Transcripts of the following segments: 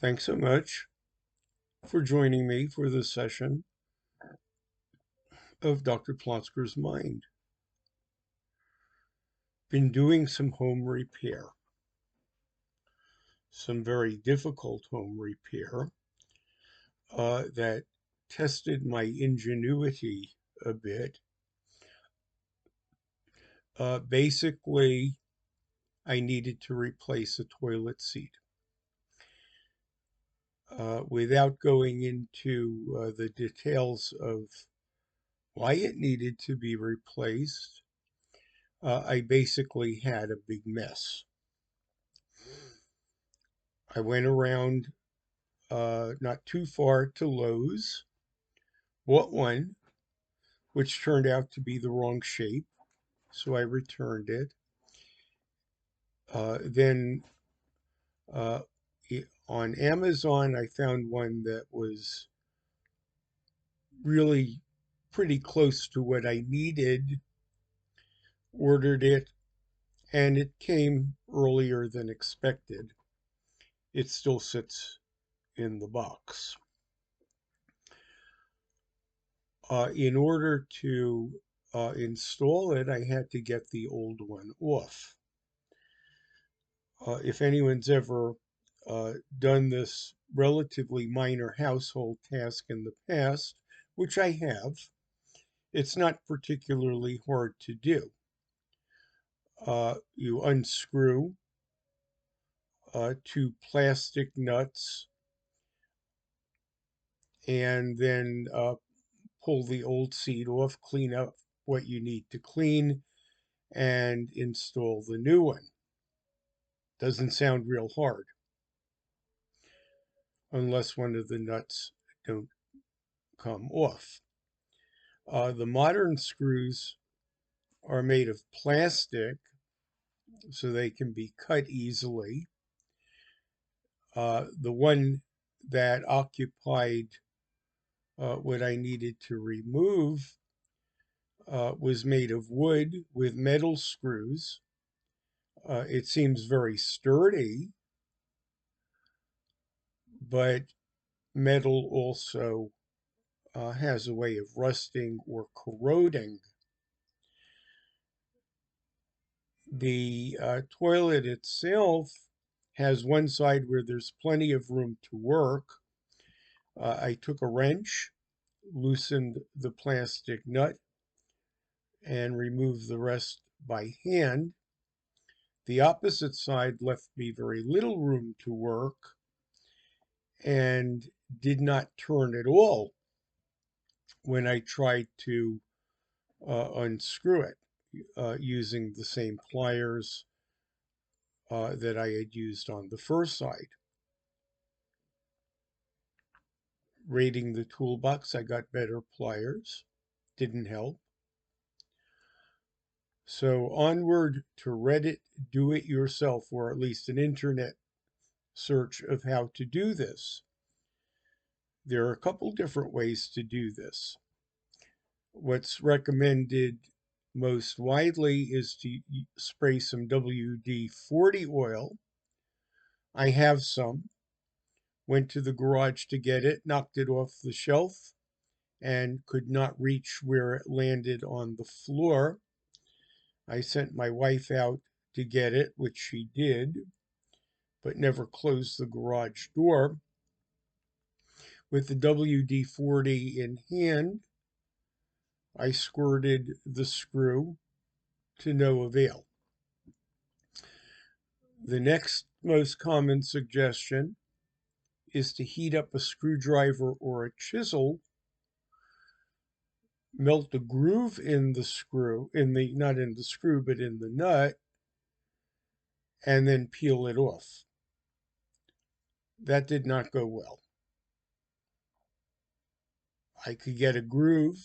Thanks so much for joining me for this session of Dr. Plotzker's Mind. Been doing some home repair, some very difficult home repair that tested my ingenuity a bit. Basically, I needed to replace a toilet seat. Without going into the details of why it needed to be replaced, I basically had a big mess. I went around not too far to Lowe's, bought one, which turned out to be the wrong shape, so I returned it. Then uh, on Amazon, I found one that was really pretty close to what I needed, ordered it, and it came earlier than expected. It still sits in the box. In order to install it, I had to get the old one off. If anyone's ever done this relatively minor household task in the past, which I have, it's not particularly hard to do. You unscrew two plastic nuts and then pull the old seat off, clean up what you need to clean, and install the new one. Doesn't sound real hard unless one of the nuts don't come off. The modern screws are made of plastic, so they can be cut easily. The one that occupied what I needed to remove was made of wood with metal screws. It seems very sturdy, but metal also has a way of rusting or corroding. The toilet itself has one side where there's plenty of room to work. I took a wrench, loosened the plastic nut, and removed the rest by hand. The opposite side left me very little room to work and did not turn at all when I tried to unscrew it using the same pliers that I had used on the first side. Raiding the toolbox, I got better pliers. Didn't help. So onward to Reddit do it yourself, or at least an internet search of how to do this. There are a couple different ways to do this. What's recommended most widely is to spray some WD-40 oil. I have some. Went to the garage to get it, knocked it off the shelf, and could not reach where it landed on the floor. I sent my wife out to get it, which she did, but never closed the garage door. With the WD-40 in hand, I squirted the screw to no avail. The next most common suggestion is to heat up a screwdriver or a chisel, melt a groove in the screw, not in the screw, but in the nut, and then peel it off. That did not go well. I could get a groove,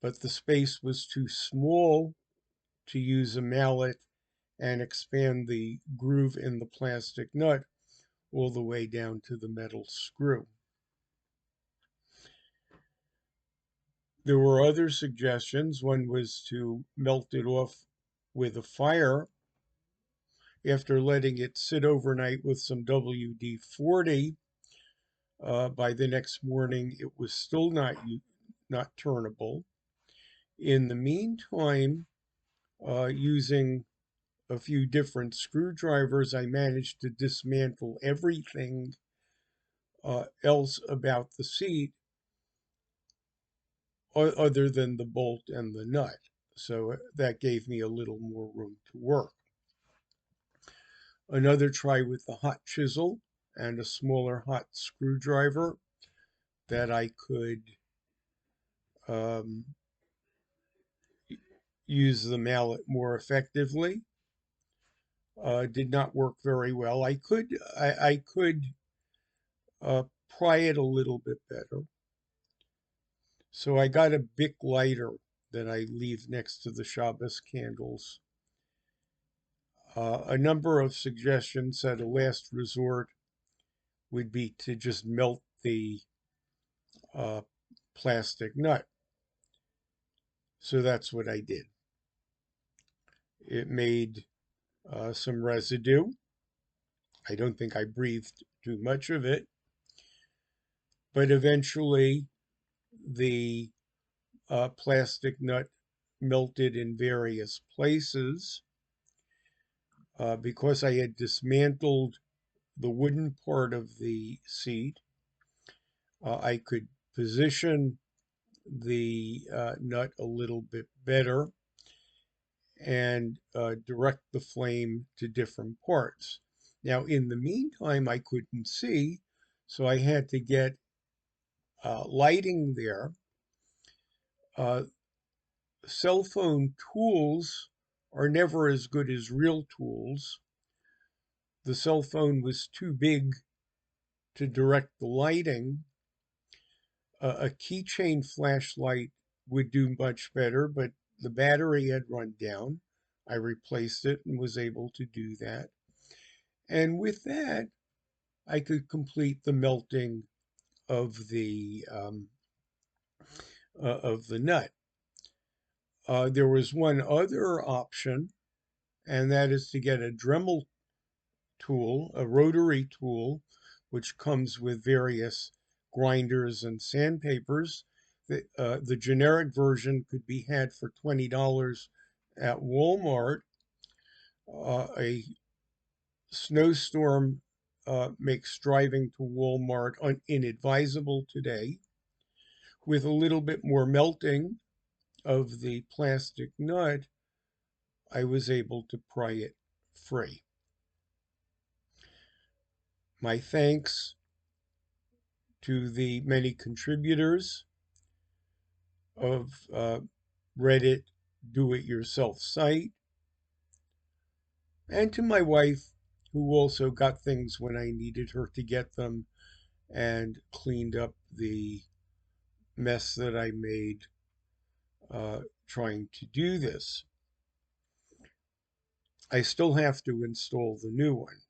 but the space was too small to use a mallet and expand the groove in the plastic nut all the way down to the metal screw. There were other suggestions. One was to melt it off with a fire. After letting it sit overnight with some WD-40, by the next morning it was still not turnable. In the meantime, using a few different screwdrivers, I managed to dismantle everything else about the seat other than the bolt and the nut. So that gave me a little more room to work. Another try with the hot chisel and a smaller hot screwdriver that I could um, use the mallet more effectively. Did not work very well. I could uh, pry it a little bit better. So I got a Bic lighter that I leave next to the Shabbos candles. A number of suggestions at a last resort would be to just melt the uh, plastic nut. So that's what I did. It made some residue. I don't think I breathed too much of it, but eventually the plastic nut melted in various places. Because I had dismantled the wooden part of the seat, I could position the nut a little bit better and direct the flame to different parts. Now, in the meantime, I couldn't see, so I had to get lighting there. Uh, Cell phone tools are never as good as real tools. The cell phone was too big to direct the lighting. A keychain flashlight would do much better, but the battery had run down. I replaced it and was able to do that. And with that, I could complete the melting of the nut. There was one other option, and that is to get a Dremel tool, a rotary tool, which comes with various grinders and sandpapers. The generic version could be had for $20 at Walmart. A snowstorm makes driving to Walmart inadvisable today. With a little bit more melting of the plastic nut, I was able to pry it free. My thanks to the many contributors of Reddit do-it-yourself site, and to my wife, who also got things when I needed her to get them and cleaned up the mess that I made trying to do this. I still have to install the new one.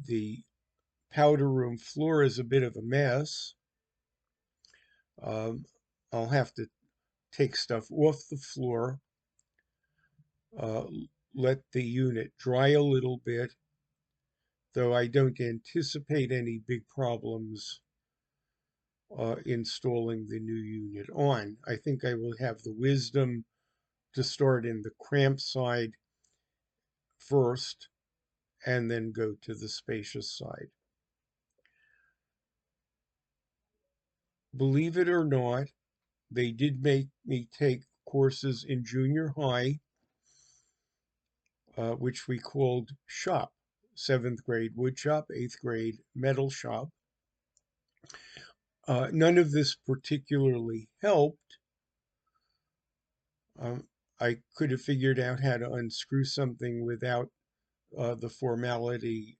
The powder room floor is a bit of a mess. Um, I'll have to take stuff off the floor, uh, let the unit dry a little bit, though I don't anticipate any big problems installing the new unit on. I think I will have the wisdom to start in the cramped side first and then go to the spacious side. Believe it or not, they did make me take courses in junior high, which we called shop. 7th grade wood shop, 8th grade metal shop. None of this particularly helped. I could have figured out how to unscrew something without the formality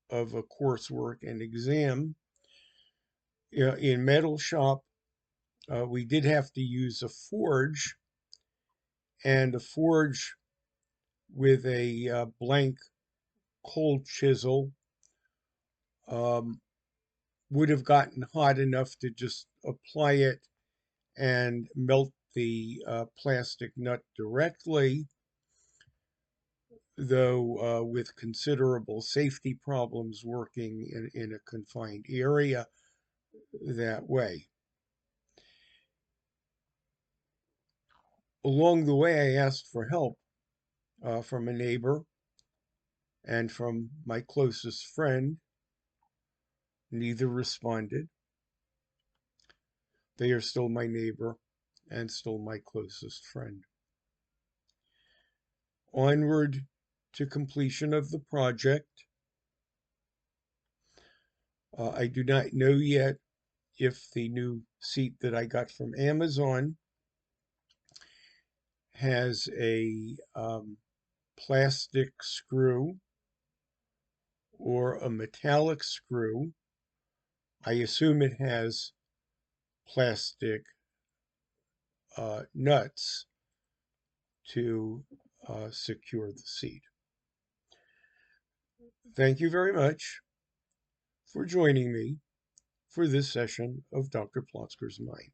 of a coursework and exam. In metal shop, we did have to use a forge, and a forge with a blank cold chisel um, would have gotten hot enough to just apply it and melt the plastic nut directly. though with considerable safety problems working in a confined area that way. Along the way, I asked for help from a neighbor and from my closest friend. Neither responded. They are still my neighbor and still my closest friend. Onward to completion of the project. I do not know yet if the new seat that I got from Amazon has a plastic screw or a metallic screw. I assume it has plastic nuts to secure the seat. Thank you very much for joining me for this session of Dr. Plotzker's Mind.